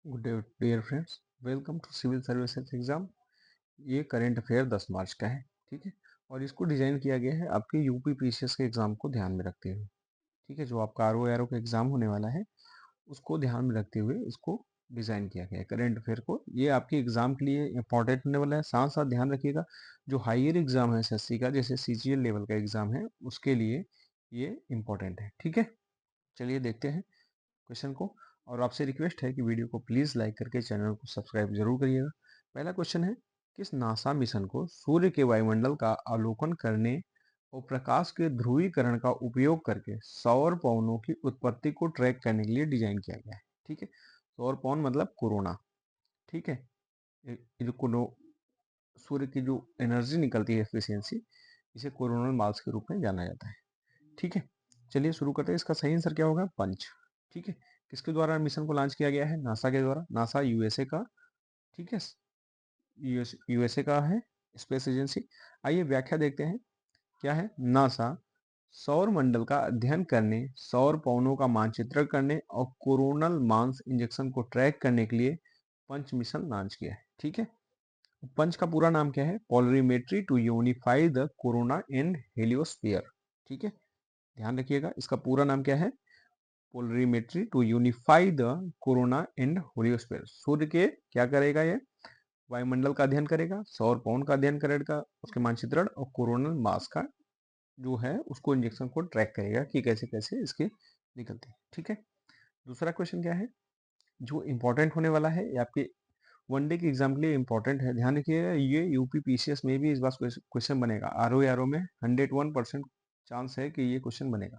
Good day dear friends, welcome to civil services exam. ये current affair 10 March का है। ठीक है, और इसको डिजाइन किया गया है आपके यूपी पीसीएस के एग्जाम को ध्यान में रखते हुए। ठीक है, जो आपका आरओ का एग्जाम होने वाला है उसको ध्यान में रखते हुए इसको डिजाइन किया गया है करंट अफेयर को। ये आपके एग्जाम के लिए इंपॉर्टेंट होने वाला है। साथ साथ ध्यान रखिएगा, जो हायर एग्जाम है एसएससी का, जैसे सीजीएल लेवल का एग्जाम है, उसके लिए ये इंपॉर्टेंट है। ठीक है, चलिए देखते हैं क्वेश्चन को। और आपसे रिक्वेस्ट है कि वीडियो को प्लीज़ लाइक करके चैनल को सब्सक्राइब जरूर करिएगा। पहला क्वेश्चन है, किस नासा मिशन को सूर्य के वायुमंडल का अवलोकन करने और प्रकाश के ध्रुवीकरण का उपयोग करके सौर पवनों की उत्पत्ति को ट्रैक करने के लिए डिजाइन किया गया है? ठीक है, सौर पवन मतलब कोरोना। ठीक है, ये जो सूर्य की जो एनर्जी निकलती है, एफिशिएंसी, इसे कोरोनल मास के रूप में जाना जाता है। ठीक है, चलिए शुरू करते हैं। इसका सही आंसर क्या होगा? पंच। ठीक है, किसके द्वारा मिशन को लॉन्च किया गया है? नासा के द्वारा। नासा यूएसए का। ठीक है, यूएसए का है स्पेस एजेंसी। आइए व्याख्या देखते हैं। क्या है? नासा सौर मंडल का अध्ययन करने, सौर पवनों का मानचित्रण करने और कोरोनल मास इंजेक्शन को ट्रैक करने के लिए पंच मिशन लॉन्च किया है। ठीक है, पंच का पूरा नाम क्या है? Polarimetry to unify the corona and heliosphere. ठीक है, ध्यान रखिएगा, इसका पूरा नाम क्या है? Polarimetry to unify the corona and heliosphere. सूर्य के क्या करेगा ये? वायुमंडल का अध्ययन करेगा, सौर पवन का अध्ययन करेगा, उसके मानचित्रण और कोरोनल मास का जो है उसको इंजेक्शन को ट्रैक करेगा कि कैसे कैसे इसके निकलते हैं। ठीक है, दूसरा क्वेश्चन क्या है जो इंपॉर्टेंट होने वाला है? ये आपके वनडे के एग्जाम के लिए इंपॉर्टेंट है। ध्यान रखिएगा, ये यूपी पीसीएस में भी इस बार क्वेश्चन बनेगा। आरओ में 101% चांस है कि ये क्वेश्चन बनेगा।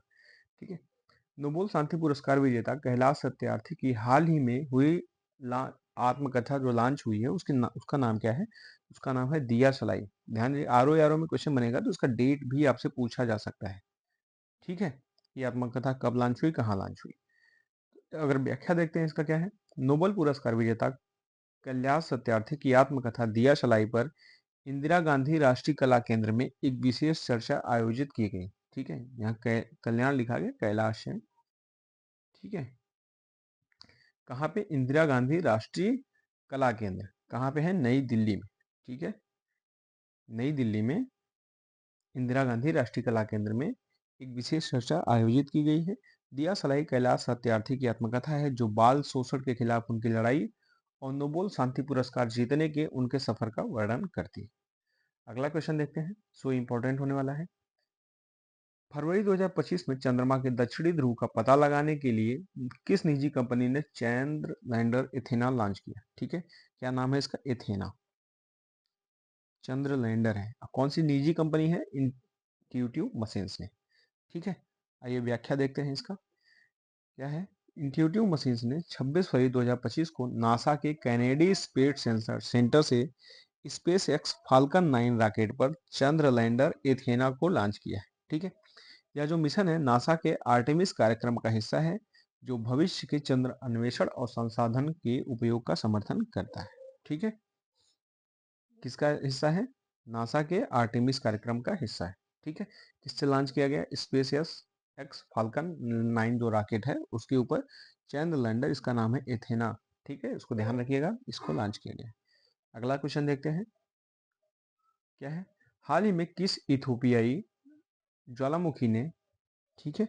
ठीक है, नोबेल शांति पुरस्कार विजेता कैलाश सत्यार्थी की हाल ही में हुई आत्मकथा जो लॉन्च हुई है उसका नाम क्या है? उसका नाम है दिया सलाई। ध्यान दीजिए, आरओ में क्वेश्चन बनेगा तो उसका डेट भी आपसे पूछा जा सकता है। ठीक है, ये आत्मकथा कब लॉन्च हुई, कहाँ लॉन्च हुई? अगर व्याख्या देखते हैं इसका क्या है। नोबेल पुरस्कार विजेता कैलाश सत्यार्थी की आत्मकथा दिया सलाई पर इंदिरा गांधी राष्ट्रीय कला केंद्र में एक विशेष चर्चा आयोजित की गई। ठीक है, यहाँ कल्याण लिखा गया, कैलाश है। ठीक है, कहाँ पे? इंदिरा गांधी राष्ट्रीय कला केंद्र कहाँ पे है? नई दिल्ली में। ठीक है, नई दिल्ली में इंदिरा गांधी राष्ट्रीय कला केंद्र में एक विशेष चर्चा आयोजित की गई है। दिया सलाई कैलाश सत्यार्थी की आत्मकथा है जो बाल शोषण के खिलाफ उनकी लड़ाई और नोबेल शांति पुरस्कार जीतने के उनके सफर का वर्णन करती है। अगला क्वेश्चन देखते हैं, सो इंपॉर्टेंट होने वाला है। फरवरी 2025 में चंद्रमा के दक्षिणी ध्रुव का पता लगाने के लिए किस निजी कंपनी ने चंद्र लैंडर एथेना लॉन्च किया? ठीक है, क्या नाम है इसका? एथेना। चंद्र लैंडर है। अब कौन सी निजी कंपनी है? इंट्यूटिव मशीन्स ने। ठीक है, आइए व्याख्या देखते हैं इसका क्या है। इंट्यूटिव मशीन्स ने 26 फरवरी 2025 को नासा के कैनेडी स्पेस सेंसर सेंटर से स्पेस एक्स फाल्कन 9 रॉकेट पर चंद्र लैंडर एथेना को लॉन्च किया है। ठीक है, यह जो मिशन है नासा के आर्टेमिस कार्यक्रम का हिस्सा है जो भविष्य के चंद्र अन्वेषण और संसाधन के उपयोग का समर्थन करता है। ठीक है, किसका हिस्सा है? नासा के आर्टेमिस कार्यक्रम का हिस्सा है। ठीक है, किससे लॉन्च किया गया? स्पेस एक्स फाल्कन 9 जो रॉकेट है उसके ऊपर चंद्र लैंडर, इसका नाम है एथेना। ठीक है, इसको ध्यान रखिएगा, इसको लॉन्च किया गया। अगला क्वेश्चन देखते हैं, क्या है? हाल ही में किस इथोपियाई ज्वालामुखी ने, ठीक है,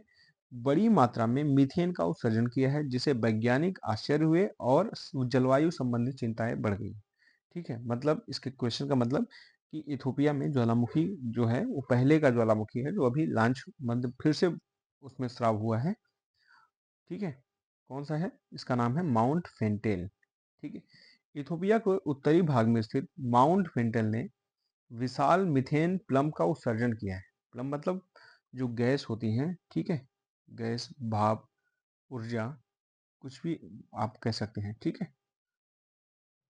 बड़ी मात्रा में मीथेन का उत्सर्जन किया है जिसे वैज्ञानिक आश्चर्य हुए और जलवायु संबंधी चिंताएं बढ़ गई? ठीक है, मतलब इसके क्वेश्चन का मतलब कि इथोपिया में ज्वालामुखी जो है वो पहले का ज्वालामुखी है जो अभी लॉन्च मतलब फिर से उसमें स्राव हुआ है। ठीक है, कौन सा है? इसका नाम है माउंट फेंटेल। ठीक है, इथोपिया के उत्तरी भाग में स्थित माउंट फेंटेल ने विशाल मीथेन प्लम का उत्सर्जन किया है। प्लम मतलब जो गैस होती हैं, ठीक है, गैस, भाप, ऊर्जा, कुछ भी आप कह सकते हैं। ठीक है,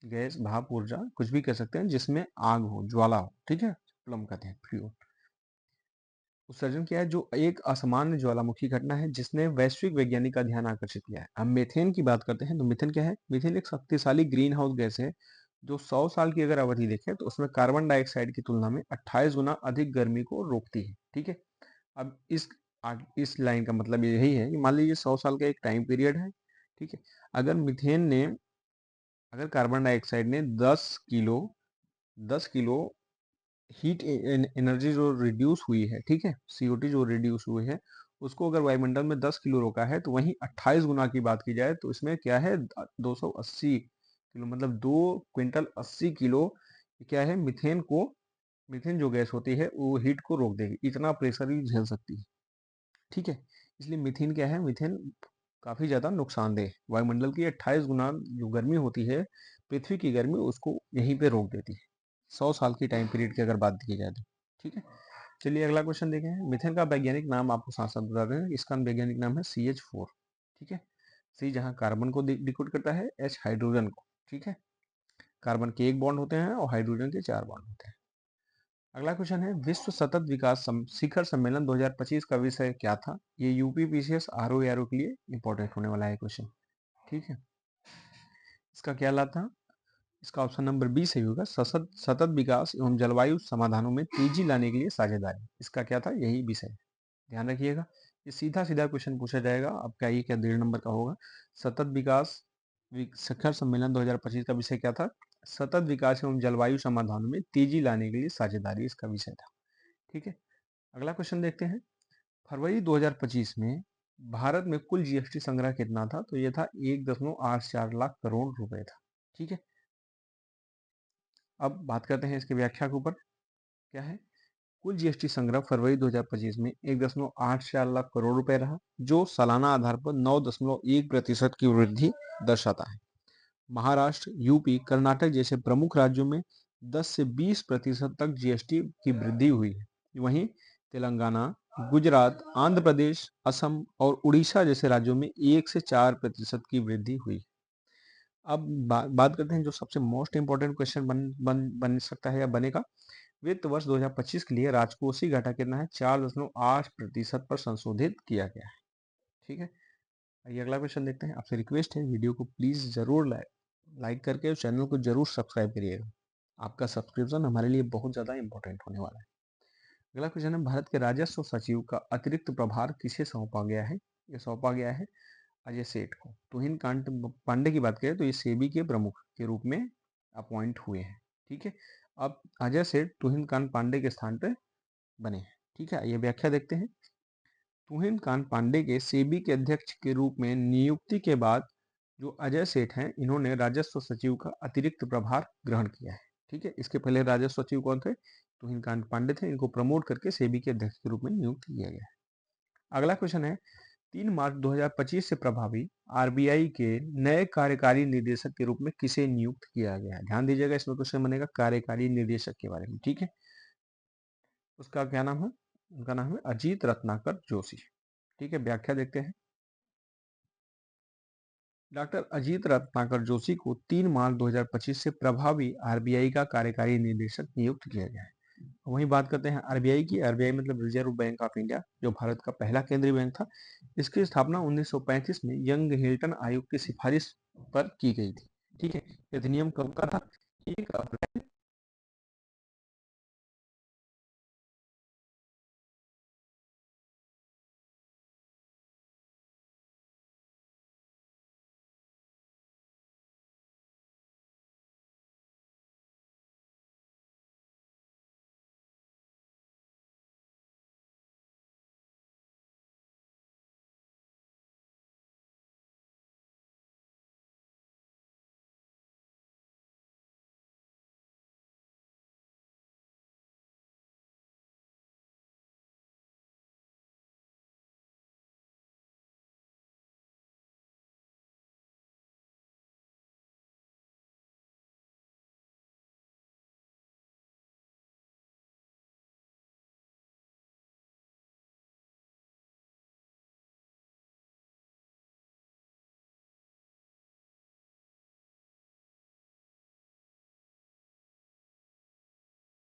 गैस, भाप, ऊर्जा कुछ भी कह सकते हैं जिसमें आग हो, ज्वाला हो। ठीक है, प्लम कहते हैं, फ्यूल। उत्सर्जन किया है जो एक असामान्य ज्वालामुखी घटना है जिसने वैश्विक वैज्ञानिक का ध्यान आकर्षित किया है। अब मीथेन की बात करते हैं तो मीथेन क्या है? मीथेन एक शक्तिशाली ग्रीन हाउस गैस है जो 100 साल की अगर अवधि देखें तो उसमें कार्बन डाइऑक्साइड की तुलना में 28 गुना अधिक गर्मी को रोकती है। ठीक है, अब इस लाइन का मतलब यही है कि मान लीजिए 100 साल का एक टाइम पीरियड है। ठीक है, अगर मीथेन ने अगर कार्बन डाइऑक्साइड ने 10 किलो हीट एनर्जी जो रिड्यूस हुई है, ठीक है, CO2 जो रिड्यूस हुई है, उसको अगर वायुमंडल में 10 किलो रोका है, तो वहीं 28 गुना की बात की जाए तो इसमें क्या है, 280 किलो, मतलब 2 क्विंटल 80 किलो क्या है, मीथेन जो गैस होती है वो हीट को रोक देगी, इतना प्रेशर ही झेल सकती है, ठीक है। इसलिए मीथेन क्या है, मीथेन काफी ज्यादा नुकसानदेह है। वायुमंडल की 28 गुना जो गर्मी होती है, पृथ्वी की गर्मी, उसको यहीं पे रोक देती है, 100 साल की टाइम पीरियड की अगर बात की जाए तो, ठीक है। चलिए अगला क्वेश्चन देखें। मीथेन का वैज्ञानिक नाम आपको साथ साथ बता दें, इसका वैज्ञानिक नाम है CH4, ठीक है। सी जहां कार्बन को डिकोड करता है, H हाइड्रोजन को, ठीक है। कार्बन के एक बॉन्ड होते हैं और हाइड्रोजन के 4 बॉन्ड होते हैं। अगला क्वेश्चन है, विश्व सतत विकास शिखर सम्मेलन 2025 का विषय क्या था? ये यूपी पीसीएस आरओ एआरओ के लिए इंपॉर्टेंट होने वाला है क्वेश्चन, ठीक है। इसका क्या लाभ था? इसका ऑप्शन नंबर बी सही होगा, सतत विकास एवं जलवायु समाधानों में तेजी लाने के लिए साझेदारी। इसका क्या था? यही विषय, ध्यान रखिएगा। ये सीधा सीधा क्वेश्चन पूछा जाएगा आपका, ये क्या 1.5 नंबर का होगा। सतत विकास शिखर सम्मेलन 2025 का विषय क्या था? सतत विकास एवं जलवायु समाधानों में तेजी लाने के लिए साझेदारी, इसका विषय था, ठीक है। अगला क्वेश्चन देखते हैं। फरवरी 2025 में भारत में कुल जीएसटी संग्रह कितना था? तो यह था 1.84 लाख करोड़ रुपए था, ठीक है। अब बात करते हैं इसके व्याख्या के ऊपर, क्या है? कुल जीएसटी संग्रह फरवरी 2025 में 1.84 लाख करोड़ रुपए रहा, जो सालाना आधार पर 9.1% की वृद्धि दर्शाता है। महाराष्ट्र, यूपी, कर्नाटक जैसे प्रमुख राज्यों में 10 से 20% तक जीएसटी की वृद्धि हुई है। वहीं तेलंगाना, गुजरात, आंध्र प्रदेश, असम और उड़ीसा जैसे राज्यों में 1 से 4% की वृद्धि हुई। अब बात करते हैं जो सबसे मोस्ट इंपॉर्टेंट क्वेश्चन बन सकता है या बनेगा। वित्त वर्ष 2025 के लिए राजकोषीय घाटा कितना है? 4.8% पर संशोधित किया गया है, ठीक है। आइए अगला क्वेश्चन देखते हैं। आपसे रिक्वेस्ट है, वीडियो को प्लीज जरूर लाइक करके चैनल को जरूर सब्सक्राइब करिएगा। आपका सब्सक्रिप्शन हमारे लिए बहुत ज्यादा इंपॉर्टेंट होने वाला है। अगला क्वेश्चन है, भारत के राजस्व सचिव का अतिरिक्त प्रभार किसे सौंपा गया है? ये सौंपा गया है अजय सेठ को। तुहिन कांत पांडे की बात करें तो ये सेबी के प्रमुख के रूप में अपॉइंट हुए हैं, ठीक है। अब अजय सेठ तुहिन कांत पांडे के स्थान पर बने हैं, ठीक है। ये व्याख्या देखते हैं। तुहिन कांत पांडे के सेबी के अध्यक्ष के रूप में नियुक्ति के बाद जो अजय सेठ हैं, इन्होंने राजस्व सचिव का अतिरिक्त प्रभार ग्रहण किया है, ठीक है। इसके पहले राजस्व सचिव कौन थे? तुहिन कांत पांडे थे। इनको प्रमोट करके सेबी के अध्यक्ष के रूप में नियुक्त किया गया है। अगला क्वेश्चन है, 3 मार्च 2025 से प्रभावी आरबीआई के नए कार्यकारी निदेशक के रूप में किसे नियुक्त किया गया है? ध्यान दीजिएगा, इसमें क्वेश्चन बनेगा कार्यकारी निदेशक के बारे में, ठीक है। उसका क्या नाम है? उनका नाम है अजीत रत्नाकर जोशी, ठीक है। व्याख्या देखते हैं। डॉक्टर अजीत रत्नाकर जोशी को 3 मार्च 2025 से प्रभावी आरबीआई का कार्यकारी निदेशक नियुक्त किया गया है। वहीं बात करते हैं आरबीआई की। आरबीआई मतलब रिजर्व बैंक ऑफ इंडिया, जो भारत का पहला केंद्रीय बैंक था। इसकी स्थापना 1935 में यंग हिल्टन आयोग की सिफारिश पर की गई थी, ठीक है। अधिनियम कब का था? 1 अप्रैल